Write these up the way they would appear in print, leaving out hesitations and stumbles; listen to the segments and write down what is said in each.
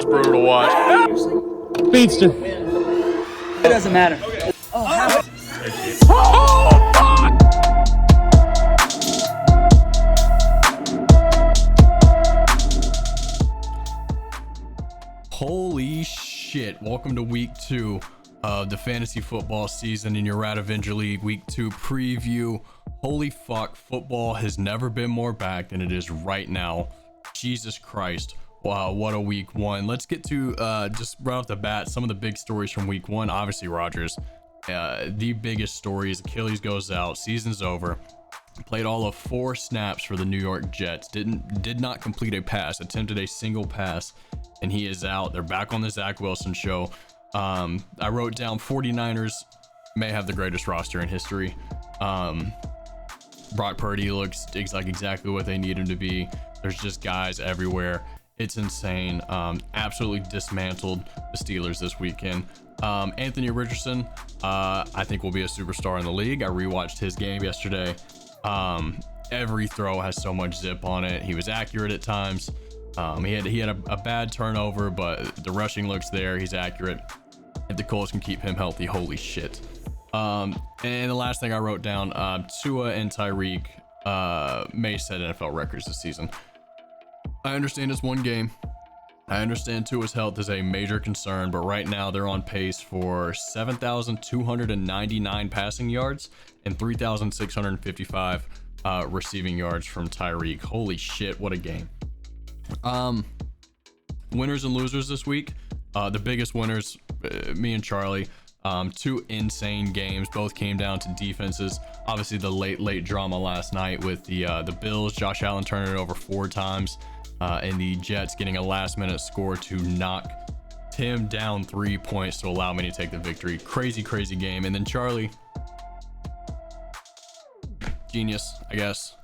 brutal to watch. Speedster. It doesn't matter. Oh, Holy shit. Welcome to week 2 of the fantasy football season in your Avenger League week 2 preview. Holy fuck, football has never been more back than it is right now. Jesus Christ. Wow, what a week 1. Let's get to just right off the bat some of the big stories from week 1. Obviously Rodgers, the biggest story is Achilles goes out, season's over. Played all of 4 snaps for the New York Jets. Did not complete a pass, attempted a single pass, and he is out. They're back on the Zach Wilson show. I wrote down 49ers may have the greatest roster in history. Brock Purdy looks like exactly what they need him to be. There's just guys everywhere. It's insane. Absolutely dismantled the Steelers this weekend. Anthony Richardson, I think will be a superstar in the league. I rewatched his game yesterday. Every throw has so much zip on it. He was accurate at times. He had a bad turnover, but the rushing looks there. He's accurate. If the Colts can keep him healthy, holy shit. And the last thing I wrote down, Tua and Tyreek may set NFL records this season. I understand it's one game. I understand Tua's health is a major concern, but right now they're on pace for 7,299 passing yards and 3,655 receiving yards from Tyreek. Holy shit, what a game. Winners and losers this week. The biggest winners, me and Charlie. 2 insane games. Both came down to defenses. Obviously the late drama last night with the Bills. Josh Allen turning it over 4 times. And the Jets getting a last minute score to knock Tim down 3 points to allow me to take the victory. Crazy game. And then Charlie, genius, I guess.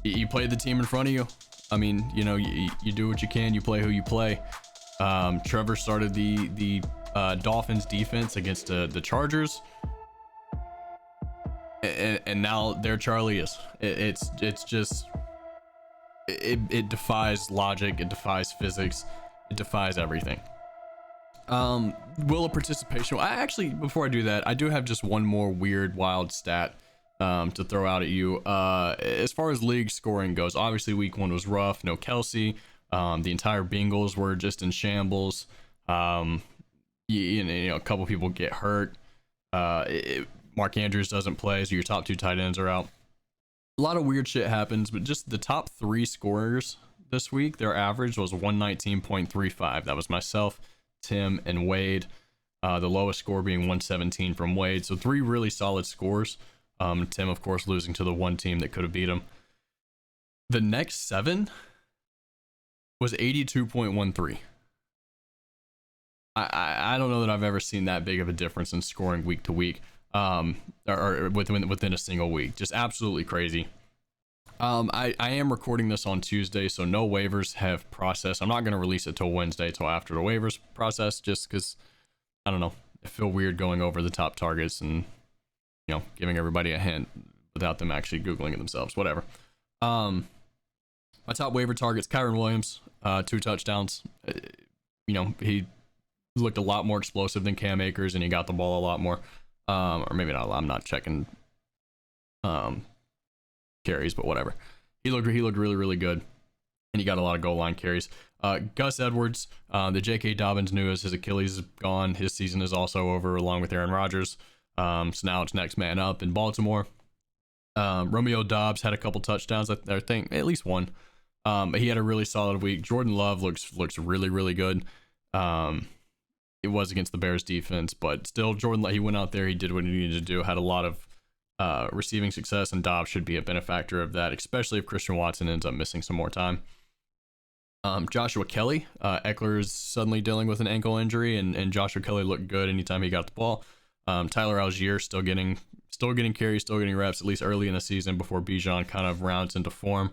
You played the team in front of you. I mean, you know, you do what you can. You play who you play. Trevor started the Dolphins defense against the Chargers. And now there Charlie is. It's just... It defies logic, it defies physics, it defies everything. Will of participation. I actually, before I do that, I do have just one more weird, wild stat to throw out at you. As far as league scoring goes, obviously week 1 was rough. No Kelsey. The entire Bengals were just in shambles. You know, a couple people get hurt. Mark Andrews doesn't play, so your top 2 tight ends are out. A lot of weird shit happens, but just the top 3 scorers this week, their average was 119.35. That was myself, Tim, and Wade. The lowest score being 117 from Wade. So 3 really solid scores. Tim, of course, losing to the one team that could have beat him. The next 7 was 82.13. I don't know that I've ever seen that big of a difference in scoring week to week. Or within a single week. Just absolutely crazy. I am recording this on Tuesday, so no waivers have processed. I'm not going to release it till Wednesday, till after the waivers process, just because, I don't know, I feel weird going over the top targets and, you know, giving everybody a hint without them actually Googling it themselves, whatever. My top waiver targets, Kyron Williams, 2 touchdowns. You know, he looked a lot more explosive than Cam Akers, and he got the ball a lot more. Or maybe not. I'm not checking carries, but whatever. He looked really good, and he got a lot of goal line carries. Gus Edwards, the J.K. Dobbins news, his Achilles is gone. His season is also over, along with Aaron Rodgers. So now it's next man up in Baltimore. Romeo Doubs had a couple touchdowns. I think at least one. He had a really solid week. Jordan Love looks really good. It was against the Bears defense, but still Jordan, he went out there, he did what he needed to do, had a lot of receiving success, and Dobbs should be a benefactor of that, especially if Christian Watson ends up missing some more time. Joshua Kelly, Eckler is suddenly dealing with an ankle injury, and Joshua Kelly looked good anytime he got the ball. Tyler Algier still getting carries, still getting reps, at least early in the season before Bijan kind of rounds into form.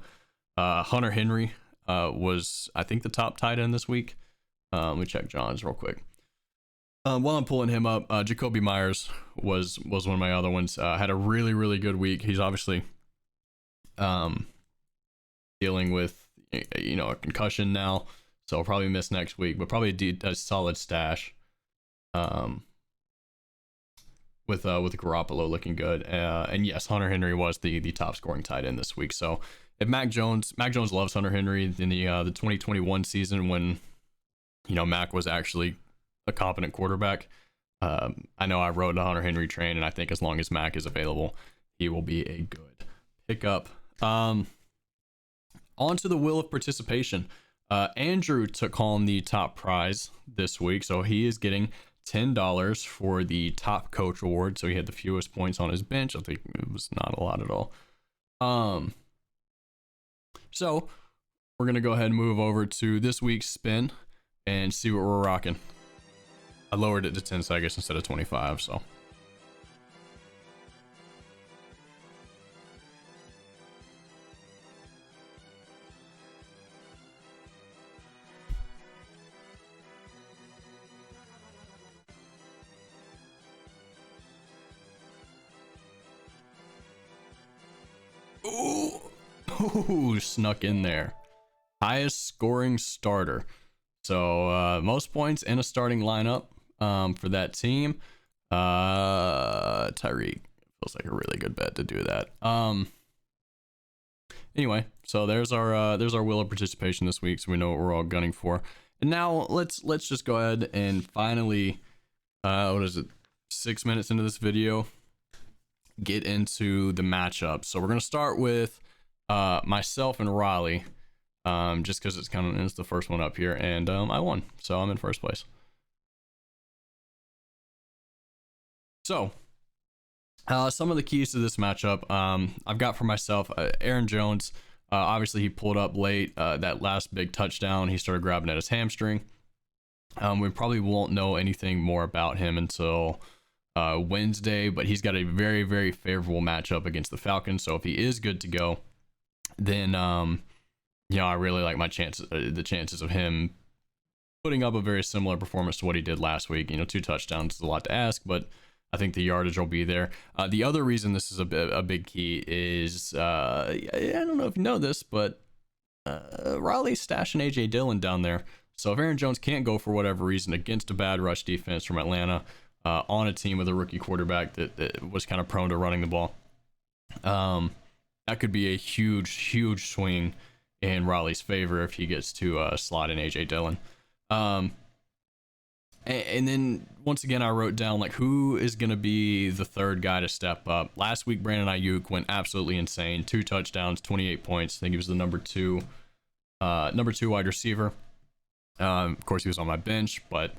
Hunter Henry was, I think, the top tight end this week. Let me check John's real quick. While I'm pulling him up, Jacoby Myers was one of my other ones. Had a really good week. He's obviously dealing with a concussion now, so I'll probably miss next week, but probably a solid stash. With Garoppolo looking good, and yes, Hunter Henry was the top scoring tight end this week. So if Mac Jones loves Hunter Henry in the 2021 season when Mac was actually a competent quarterback. I know I rode the Hunter Henry train, and I think as long as Mac is available, he will be a good pickup. On to the wheel of participation. Andrew took home the top prize this week, so he is getting $10 for the top coach award. So he had the fewest points on his bench. I think it was not a lot at all. So we're gonna go ahead and move over to this week's spin and see what we're rocking. I lowered it to 10 seconds instead of 25, so. Ooh, snuck in there. Highest scoring starter. So most points in a starting lineup for that team. Tyreek feels like a really good bet to do that. Anyway, so there's our wheel of participation this week, so we know what we're all gunning for. And now let's just go ahead and finally, what is it, 6 minutes into this video, get into the matchup. So we're gonna start with myself and Raleigh, just because it's the first one up here, and I won, so I'm in first place. So some of the keys to this matchup, I've got for myself Aaron Jones. Obviously he pulled up late, that last big touchdown he started grabbing at his hamstring. We probably won't know anything more about him until Wednesday, but he's got a very, very favorable matchup against the Falcons. So if he is good to go, then I really like the chances of him putting up a very similar performance to what he did last week. 2 touchdowns is a lot to ask, but I think the yardage will be there. The other reason this is a big key is I don't know if you know this, but Raleigh's stashing AJ Dillon down there. So if Aaron Jones can't go for whatever reason against a bad rush defense from Atlanta, on a team with a rookie quarterback that was kind of prone to running the ball, that could be a huge swing in Raleigh's favor if he gets to slot in AJ Dillon. And then once again, I wrote down who is going to be the third guy to step up. Last week, Brandon Ayuk went absolutely insane. 2 touchdowns, 28 points. I think he was the number two wide receiver. Of course, he was on my bench, but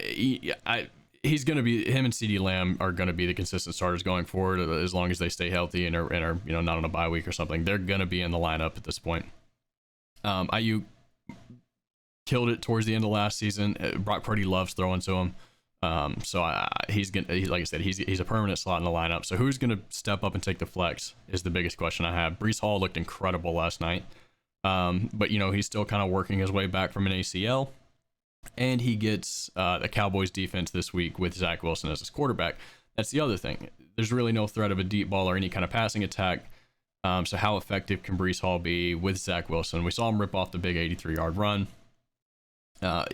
he's going to be, him and CeeDee Lamb are going to be the consistent starters going forward as long as they stay healthy and are not on a bye week or something. They're going to be in the lineup at this point. Ayuk killed it towards the end of last season. Brock Purdy loves throwing to him. He's like I said, he's a permanent slot in the lineup. So who's going to step up and take the flex is the biggest question I have. Breece Hall looked incredible last night. But he's still kind of working his way back from an ACL. And he gets the Cowboys defense this week with Zach Wilson as his quarterback. That's the other thing. There's really no threat of a deep ball or any kind of passing attack. So how effective can Breece Hall be with Zach Wilson? We saw him rip off the big 83-yard run. I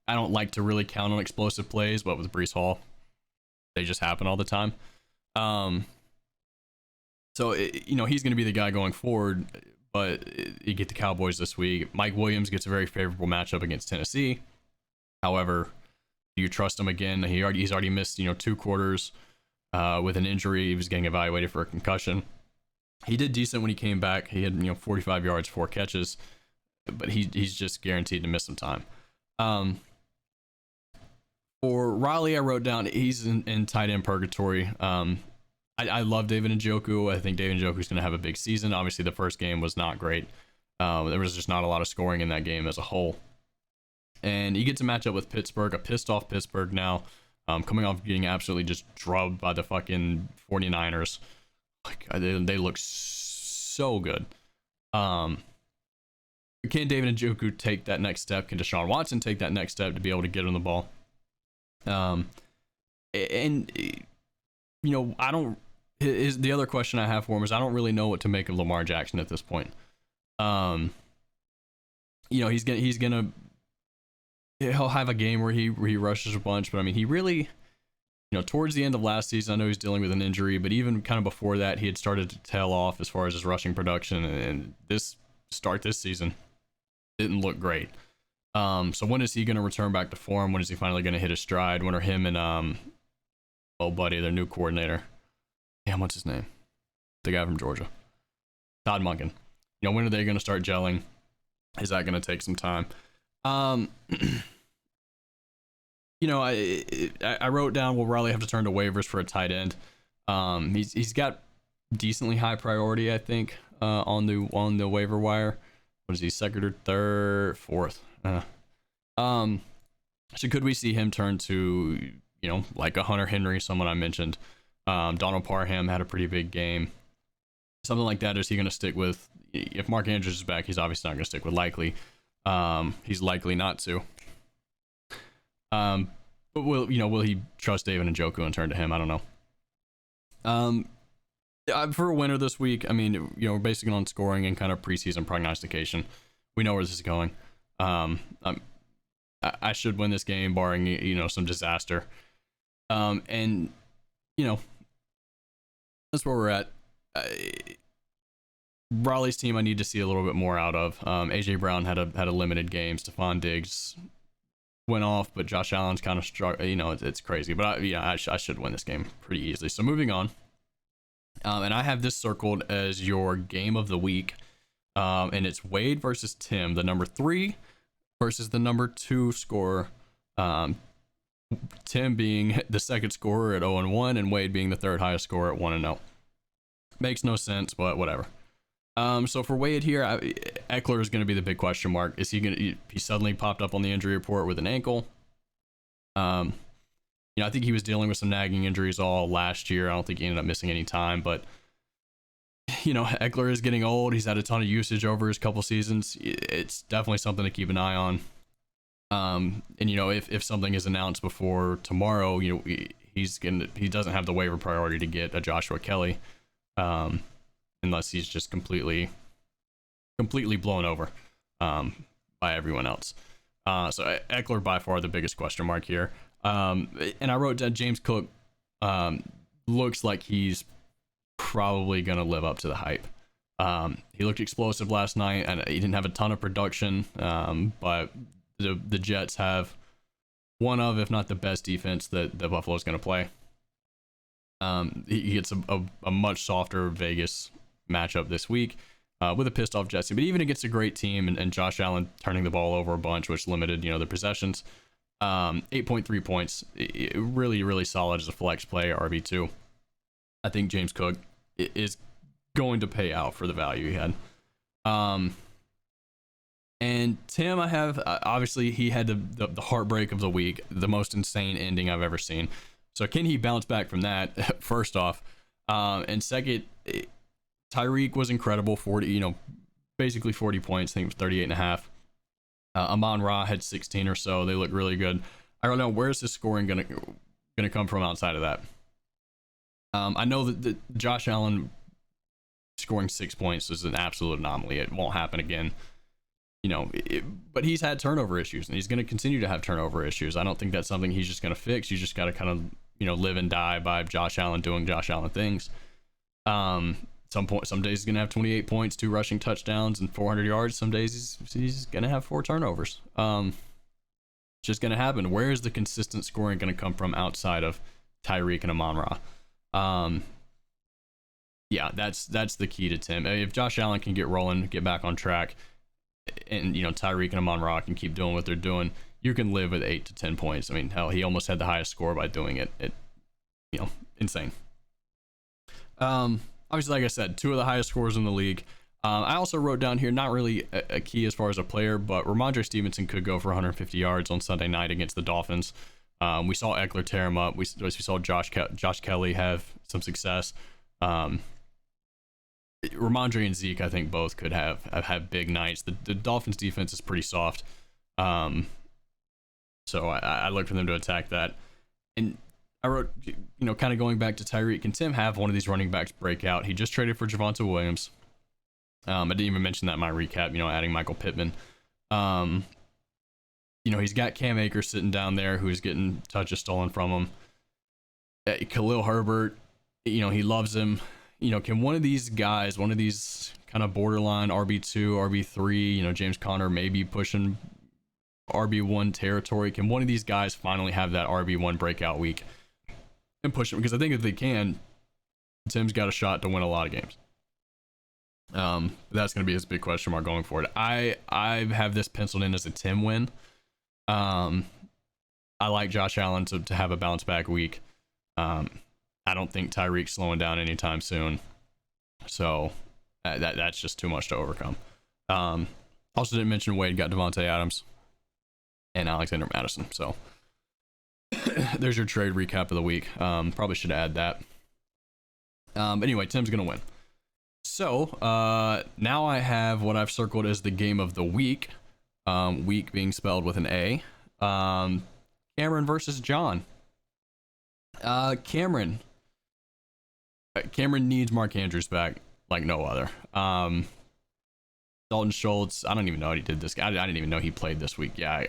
don't like to really count on explosive plays, but with Breece Hall, they just happen all the time. So he's going to be the guy going forward. But you get the Cowboys this week. Mike Williams gets a very favorable matchup against Tennessee. However, do you trust him again? He's already missed 2 quarters with an injury. He was getting evaluated for a concussion. He did decent when he came back. He had 45 yards, 4 catches, but he's just guaranteed to miss some time. For Raleigh, I wrote down he's in tight end purgatory. I love David Njoku. I think David Njoku is going to have a big season. Obviously, the first game was not great. There was just not a lot of scoring in that game as a whole. And he gets a matchup with Pittsburgh, a pissed off Pittsburgh now, coming off getting absolutely just drubbed by the fucking 49ers. They look so good. Can David Njoku take that next step? Can Deshaun Watson take that next step to be able to get him the ball? The other question I have for him is I don't really know what to make of Lamar Jackson at this point. he'll have a game where he rushes a bunch, but I mean, he really, towards the end of last season, I know he's dealing with an injury, but even kind of before that, he had started to tail off as far as his rushing production, and this season didn't look great. So when is he going to return back to form? When is he finally going to hit his stride? When are him and their new coordinator, damn, what's his name? The guy from Georgia, Todd Monken. When are they going to start gelling? Is that going to take some time? I wrote down we'll probably have to turn to waivers for a tight end. He's got decently high priority, I think, on the waiver wire. What is he, second or third, fourth? So could we see him turn to, like a Hunter Henry, someone I mentioned? Donald Parham had a pretty big game. Something like that. Is he going to stick with, if Mark Andrews is back, he's obviously not going to stick with Likely. He's likely not to. But will he trust David Njoku and turn to him? I don't know. For a winner this week, I mean, we're basically on scoring and kind of preseason prognostication. We know where this is going. I should win this game, barring some disaster. And that's where we're at. Raleigh's team, I need to see a little bit more out of. AJ Brown had a limited game. Stephon Diggs went off, but Josh Allen's kind of struck. It's crazy. But I should win this game pretty easily. So moving on. And I have this circled as your game of the week. And it's Wade versus Tim, the number 3 versus the number 2 scorer. Tim being the second scorer at 0-1, and Wade being the third highest scorer at 1-0. Makes no sense, but whatever. So for Wade here, Eckler is going to be the big question mark. Is he going to? He suddenly popped up on the injury report with an ankle. I think he was dealing with some nagging injuries all last year. I don't think he ended up missing any time, but Eckler is getting old. He's had a ton of usage over his couple seasons. It's definitely something to keep an eye on. And if something is announced before tomorrow, he doesn't have the waiver priority to get a Joshua Kelly. Unless he's just completely blown over by everyone else. So Eckler by far the biggest question mark here. And I wrote down James Cook looks like he's probably going to live up to the hype. He looked explosive last night, and he didn't have a ton of production, but the Jets have one of, if not the best defense that the Buffalo's going to play. He gets a much softer Vegas matchup this week with a pissed off Jets team, but even against a great team and Josh Allen turning the ball over a bunch, which limited their possessions. 8.3 points, really, really solid as a flex play, RB2. I think James Cook is going to pay out for the value he had. And Tim, I have obviously he had the heartbreak of the week, the most insane ending I've ever seen. So can he bounce back from that? First off, and second, Tyreek was incredible. 40, basically 40 points. I think it was 38.5. Amon-Ra had 16 or so. They look really good. I don't know, where's his scoring gonna come from outside of that. I know that Josh Allen scoring 6 points is an absolute anomaly. It won't happen again. But he's had turnover issues, and he's going to continue to have turnover issues. I don't think that's something he's just going to fix. You just got to kind of, live and die by Josh Allen doing Josh Allen things. Some days he's going to have 28 points, 2 rushing touchdowns, and 400 yards. Some days he's going to have 4 turnovers. It's just going to happen. Where is the consistent scoring going to come from outside of Tyreek and Amon-Ra? Yeah, that's the key to Tim. If Josh Allen can get rolling, get back on track, and Tyreek and Amon-Ra can keep doing what they're doing, you can live with 8 to 10 points. I mean, hell, he almost had the highest score by doing it. Insane. Obviously, like I said, 2 of the highest scores in the league. I also wrote down here, not really a key as far as a player, but Ramondre Stevenson could go for 150 yards on Sunday night against the Dolphins. We saw Eckler tear him up. We saw Josh Kelly have some success. Ramondre and Zeke, I think both could have big nights. The Dolphins defense is pretty soft. So I look for them to attack that. And I wrote, kind of going back to Tyreek, can Tim have one of these running backs break out? He just traded for Javonte Williams. I didn't even mention that in my recap, adding Michael Pittman. He's got Cam Akers sitting down there who's getting touches stolen from him. Khalil Herbert, he loves him. Can one of these guys, one of these kind of borderline RB2, RB3, James Conner maybe pushing RB1 territory, can one of these guys finally have that RB1 breakout week and push him? Because I think if they can, Tim's got a shot to win a lot of games. That's going to be his big question mark going forward. I have this penciled in as a Tim win. I like Josh Allen to have a bounce back week. I don't think Tyreek's slowing down anytime soon. So that's just too much to overcome. Also didn't mention Wade got Devontae Adams and Alexander Madison. So there's your trade recap of the week. Probably should add that. But anyway, Tim's going to win. So now I have what I've circled as the game of the week. Week being spelled with an A. Cameron versus John. Cameron needs Mark Andrews back like no other. Dalton Schultz, I don't even know what he did this. I didn't even know he played this week. Yeah,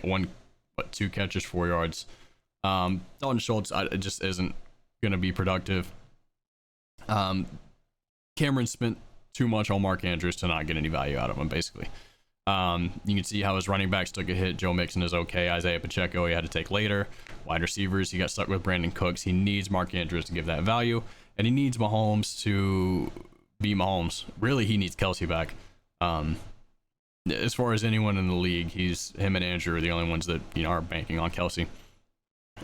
2 catches, 4 yards. Dalton Schultz it just isn't gonna be productive. Cameron spent too much on Mark Andrews to not get any value out of him, basically. You can see how his running backs took a hit. Joe Mixon is okay. Isaiah Pacheco he had to take later. Wide receivers, he got stuck with Brandon Cooks. He needs Mark Andrews to give that value, and he needs Mahomes to be Mahomes. Really, he needs Kelsey back. As far as anyone in the league, him and Andrew are the only ones that are banking on Kelsey.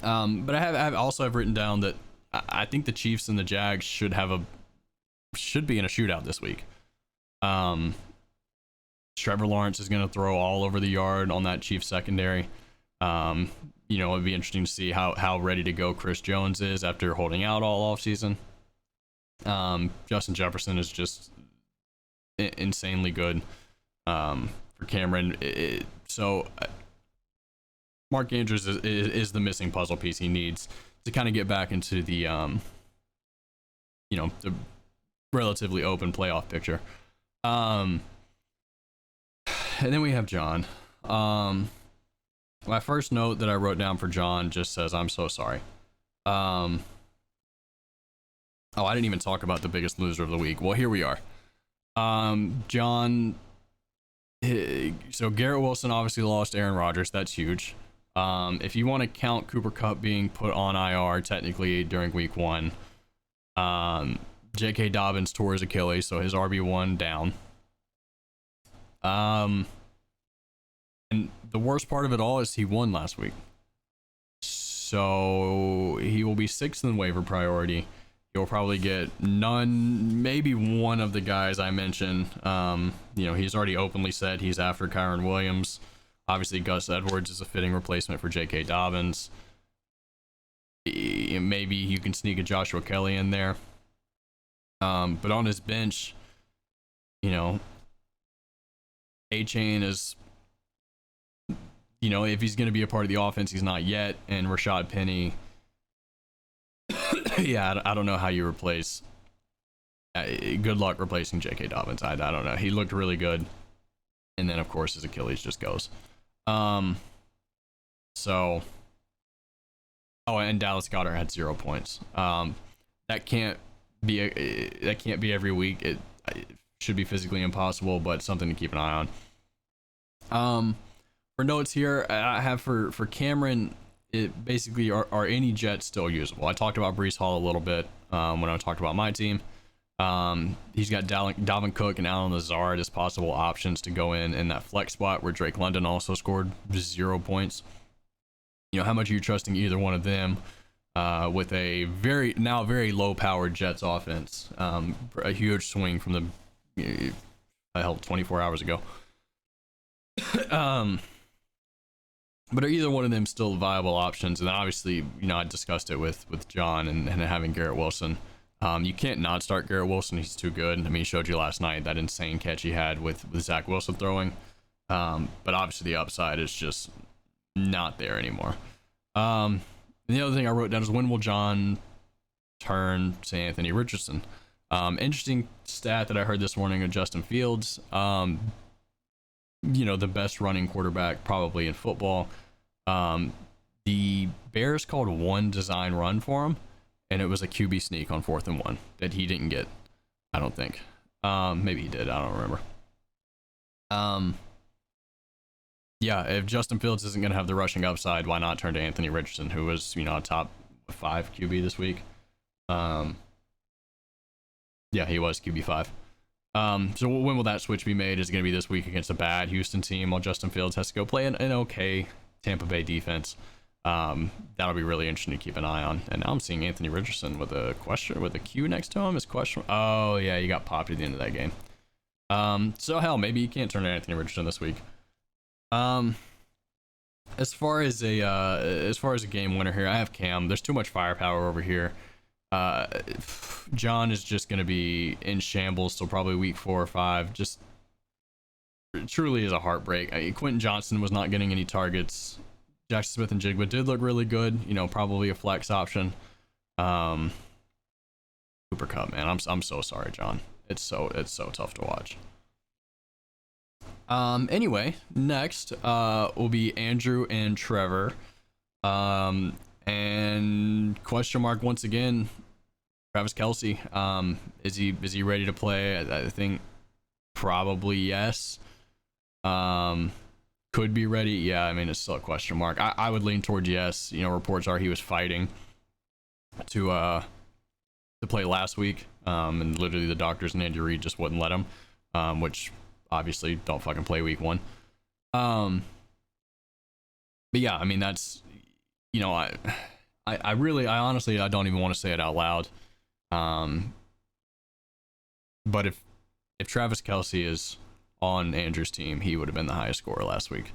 But I have written down that I think the Chiefs and the Jags should be in a shootout this week. Trevor Lawrence is going to throw all over the yard on that Chiefs secondary. It'd be interesting to see how ready to go Chris Jones is after holding out all offseason. Justin Jefferson is just insanely good for Cameron. So Mark Andrews is the missing puzzle piece he needs to kind of get back into the the relatively open playoff picture. And then we have John. My first note that I wrote down for John just says, I'm so sorry. I didn't even talk about the biggest loser of the week. Well, here we are. John. So Garrett Wilson obviously lost Aaron Rodgers. That's huge. If you want to count Cooper Kupp being put on IR technically during week 1, J.K. Dobbins tore his Achilles, so his RB1 down. And the worst part of it all is he won last week. So he will be 6th in waiver priority. He'll probably get none, maybe one of the guys I mentioned. He's already openly said he's after Kyron Williams. Obviously, Gus Edwards is a fitting replacement for J.K. Dobbins. Maybe you can sneak a Joshua Kelly in there. But on his bench, A-Chain is, if he's going to be a part of the offense, he's not yet. And Rashad Penny, yeah, I don't know how you replace. Good luck replacing J.K. Dobbins. I don't know. He looked really good. And then, of course, his Achilles just goes. And Dallas Goedert had 0 points. That can't be every week. It should be physically impossible, but something to keep an eye on. For notes here, I have for Cameron, it basically are any Jets still usable? I talked about Breece Hall a little bit when I talked about my team. He's got Dalvin Cook and Allen Lazard as possible options to go in that flex spot where Drake London also scored 0 points. How much are you trusting either one of them with a very low powered Jets offense? A huge swing from the 24 hours ago. But are either one of them still viable options? And obviously, I discussed it with John and having Garrett Wilson. You can't not start Garrett Wilson. He's too good. I mean, he showed you last night that insane catch he had with Zach Wilson throwing. But obviously the upside is just not there anymore. And the other thing I wrote down is, when will John turn to Anthony Richardson? Interesting stat that I heard this morning of Justin Fields. the best running quarterback probably in football. The Bears called one design run for him, and it was a QB sneak on 4th and 1 that he didn't get. I don't think. Maybe he did. I don't remember. Yeah, if Justin Fields isn't going to have the rushing upside, why not turn to Anthony Richardson, who was, a top 5 QB this week? Yeah, he was QB 5. So when will that switch be made? Is it going to be this week against a bad Houston team while Justin Fields has to go play an okay Tampa Bay defense? That'll be really interesting to keep an eye on. And now I'm seeing Anthony Richardson with a Q next to him. His question. Oh yeah, he got popped at the end of that game. So hell, maybe you can't turn to Anthony Richardson this week. As far as a game winner here, I have Cam. There's too much firepower over here. John is just going to be in shambles till probably week 4 or 5. Just truly is a heartbreak. Quentin Johnson was not getting any targets. Jackson Smith and Jigba did look really good. Probably a flex option. Cooper Kupp, man, I'm so sorry, John. It's so tough to watch. Anyway, next will be Andrew and Trevor. And question mark once again, Travis Kelce. Is he ready to play? I think probably yes. Could be ready. Yeah, I mean, it's still a question mark. I would lean towards yes. Reports are he was fighting to play last week. And literally the doctors and Andy Reid just wouldn't let him. Which obviously don't fucking play week 1. But yeah, I mean, that's, I honestly, I don't even want to say it out loud. But if Travis Kelce is on Andrew's team, he would have been the highest scorer last week.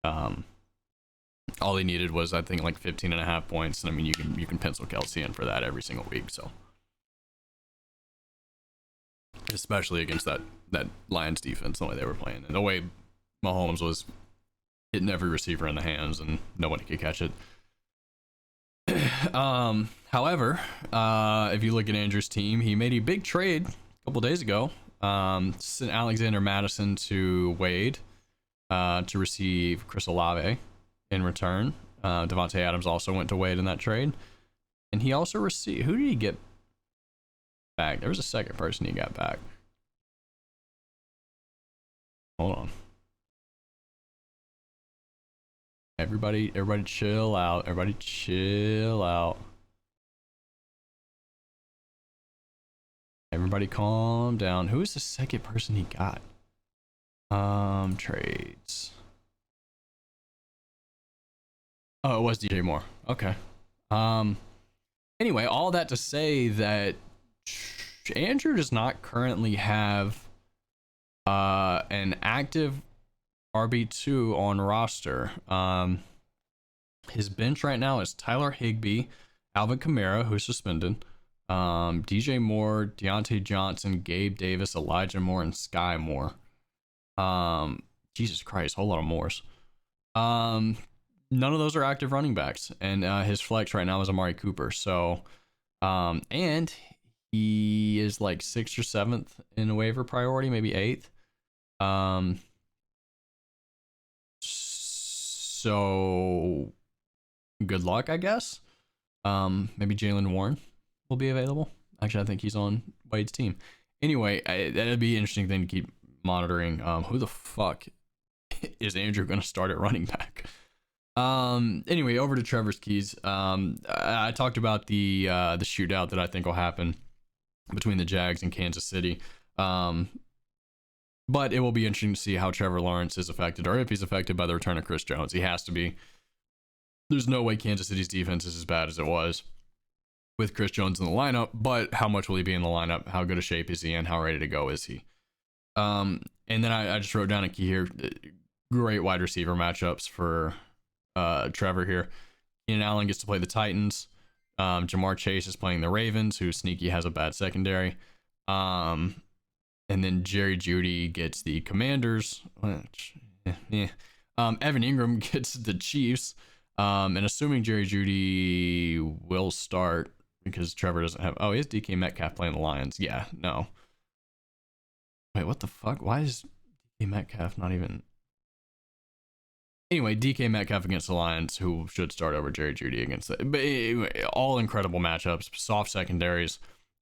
All he needed was, I think, like 15.5 points. And I mean, you can pencil Kelce in for that every single week. So, especially against that Lions defense, the way they were playing and the way Mahomes was hitting every receiver in the hands and nobody could catch it. However, if you look at Andrew's team, he made a big trade a couple days ago. Sent Alexander Madison to Wade to receive Chris Olave in return. Devontae Adams also went to Wade in that trade. And he also received... Who did he get back? There was a second person he got back. Hold on. Everybody chill out. Everybody chill out. Everybody calm down. Who is the second person he got? Trades. Oh, it was DJ Moore. Okay. Anyway, all that to say that Andrew does not currently have an active RB2 on roster. His bench right now is Tyler Higbee, Alvin Kamara, who's suspended, DJ Moore, Deontay Johnson, Gabe Davis, Elijah Moore, and Sky Moore. Jesus Christ, whole lot of Moores. None of those are active running backs, and his flex right now is Amari Cooper. So, and he is like 6th or 7th in a waiver priority, maybe 8th. So good luck, I guess. Maybe Jalen Warren will be available. Actually, I think he's on Wade's team. Anyway, that'd be an interesting thing to keep monitoring. Who the fuck is Andrew going to start at running back? Anyway, over to Trevor's keys. I talked about the shootout that I think will happen between the Jags and Kansas City. But it will be interesting to see how Trevor Lawrence is affected, or if he's affected by the return of Chris Jones. He has to be. There's no way Kansas City's defense is as bad as it was with Chris Jones in the lineup, but how much will he be in the lineup? How good a shape is he in? How ready to go is he? And then I just wrote down a key here. Great wide receiver matchups for Trevor here. Keenan Allen gets to play the Titans. Jamar Chase is playing the Ravens, who sneaky has a bad secondary. And then Jerry Jeudy gets the Commanders. Evan Ingram gets the Chiefs. And assuming Jerry Jeudy will start because Trevor doesn't have... Oh, he has DK Metcalf playing the Lions. Yeah, no. Wait, what the fuck? Why is DK Metcalf not even... anyway, DK Metcalf against the Lions, who should start over Jerry Jeudy against it. But anyway, all incredible matchups, soft secondaries,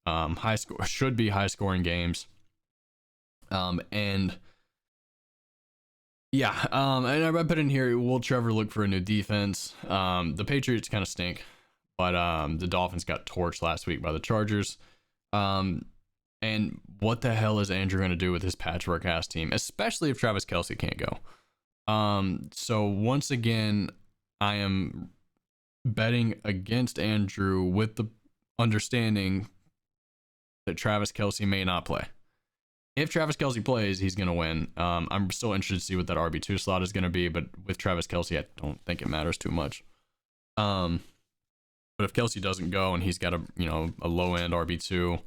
high score should be high scoring games. And yeah, and I put in here, will Trevor look for a new defense? The Patriots kind of stink, but the Dolphins got torched last week by the Chargers. And what the hell is Andrew going to do with his patchwork ass team, especially if Travis Kelce can't go? So once again, I am betting against Andrew with the understanding that Travis Kelce may not play. If Travis Kelce plays, he's going to win. I'm still interested to see what that RB2 slot is going to be, but with Travis Kelce, I don't think it matters too much. But if Kelce doesn't go and he's got a low end RB2,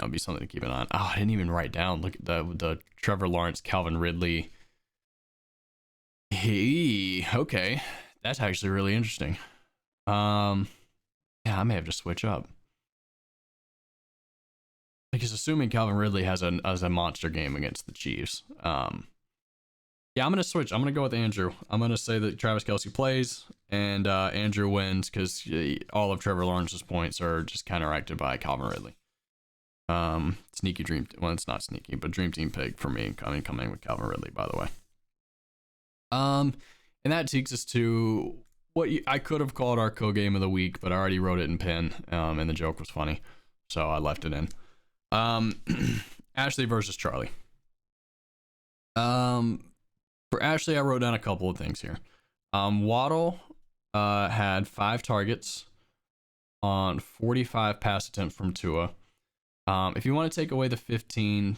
be something to keep an eye on. Oh, I didn't even write down. Look at the Trevor Lawrence, Calvin Ridley. Okay, that's actually really interesting. Yeah, I may have to switch up. Because assuming Calvin Ridley has a monster game against the Chiefs. Yeah, I'm going to switch. I'm going to go with Andrew. I'm going to say that Travis Kelce plays and Andrew wins because all of Trevor Lawrence's points are just counteracted by Calvin Ridley. Sneaky dream. Well, it's not sneaky, but dream team pick for me. Coming with Calvin Ridley, by the way. And that takes us to what I could have called our co-game of the week, but I already wrote it in pen. And the joke was funny, so I left it in. Ashley versus Charlie. For Ashley, I wrote down a couple of things here. Waddle had 5 targets on 45 pass attempts from Tua. If you want to take away the 15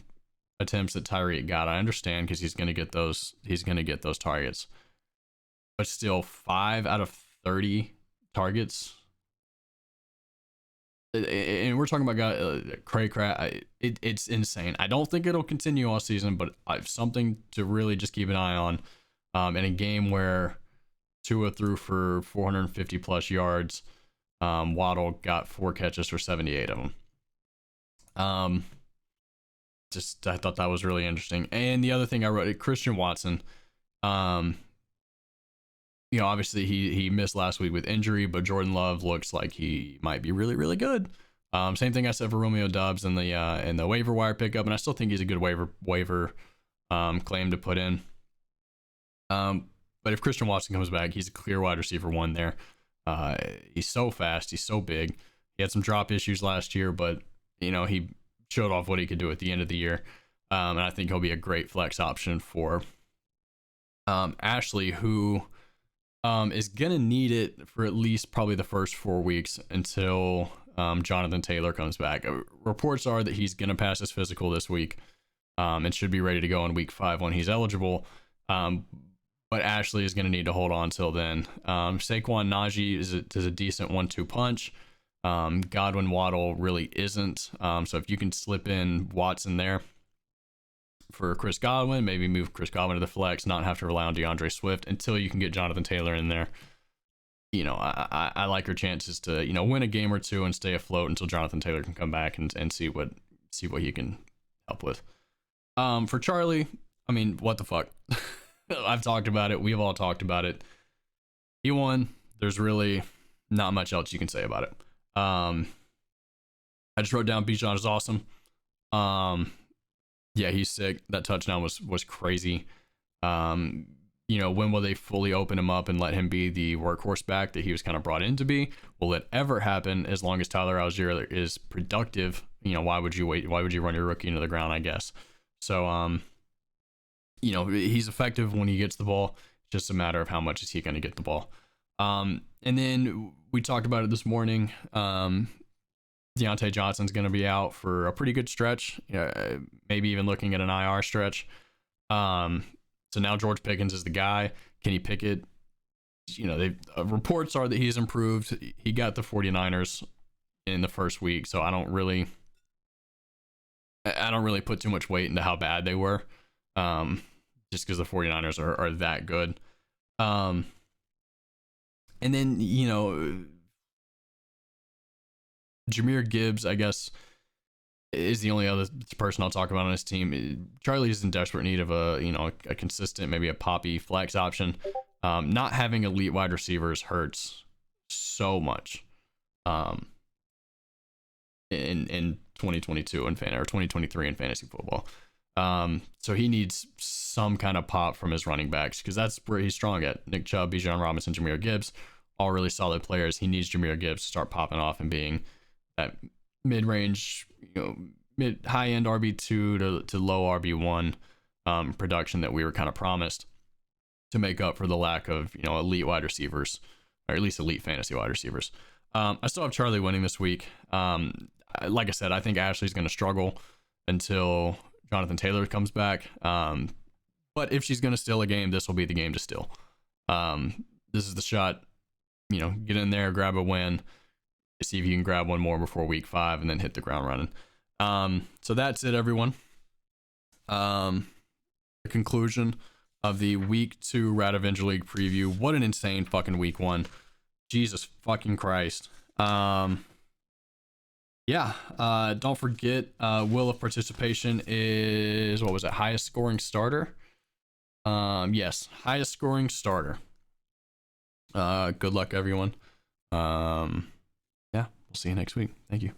attempts that Tyreek got, I understand because he's going to get those. He's going to get those targets. But still, 5 out of 30 targets. And we're talking about Cray Crat. It's insane. I don't think it'll continue all season, but I've something to really just keep an eye on. In a game where Tua threw for 450 plus yards, Waddle got 4 catches for 78 of them. I thought that was really interesting. And the other thing I wrote, Christian Watson. Obviously he missed last week with injury, but Jordan Love looks like he might be really, really good. Same thing I said for Romeo Doubs in the waiver wire pickup, and I still think he's a good waiver claim to put in. But if Christian Watson comes back, he's a clear wide receiver 1 there. He's so fast, he's so big. He had some drop issues last year, but he showed off what he could do at the end of the year. And I think he'll be a great flex option for Ashley, who is gonna need it for at least probably the first 4 weeks until Jonathan Taylor comes back. Reports are that he's gonna pass his physical this week and should be ready to go in week 5 when he's eligible. But Ashley is gonna need to hold on till then. Saquon Najee is a decent 1-2 punch. Godwin Waddle really isn't. So if you can slip in Watson there for Chris Godwin, maybe move Chris Godwin to the flex, not have to rely on DeAndre Swift until you can get Jonathan Taylor in there. I like your chances to, win a game or 2 and stay afloat until Jonathan Taylor can come back and see what he can help with. For Charlie, I mean, what the fuck? I've talked about it. We've all talked about it. He won. There's really not much else you can say about it. I just wrote down Bijan is awesome. Yeah, he's sick. That touchdown was crazy. When will they fully open him up and let him be the workhorse back that he was kind of brought in to be? Will it ever happen as long as Tyler Algier is productive? Why would you wait? Why would you run your rookie into the ground, I guess? So, he's effective when he gets the ball. It's just a matter of how much is he going to get the ball. And then we talked about it this morning. Deontay Johnson's going to be out for a pretty good stretch, maybe even looking at an IR stretch. So now George Pickens is the guy. Kenny Pickett, reports are that he's improved. He got the 49ers in the first week, so I don't really put too much weight into how bad they were, just because the 49ers are that good. And then, Jahmyr Gibbs, I guess, is the only other person I'll talk about on his team. Charlie is in desperate need of a consistent, maybe a poppy flex option. Not having elite wide receivers hurts so much. In 2022 or 2023 in fantasy football. So he needs some kind of pop from his running backs because that's where he's strong at. Nick Chubb, Bijan Robinson, Jahmyr Gibbs, all really solid players. He needs Jahmyr Gibbs to start popping off and being that mid-range, high-end RB2 to low RB1 production that we were kind of promised to make up for the lack of elite wide receivers, or at least elite fantasy wide receivers. I still have Charlie winning this week. Like I said, I think Ashley's going to struggle until Jonathan Taylor comes back. But if she's going to steal a game, this will be the game to steal. This is the shot. Get in there, grab a win, see if you can grab one more before week 5, and then hit the ground running. So that's it, everyone. The conclusion of the week 2 Rat Avenger League preview. What an insane fucking week 1. Jesus fucking Christ. Don't forget, wheel of participation is, what was it, highest scoring starter? Yes, highest scoring starter. Good luck, everyone. We'll see you next week. Thank you.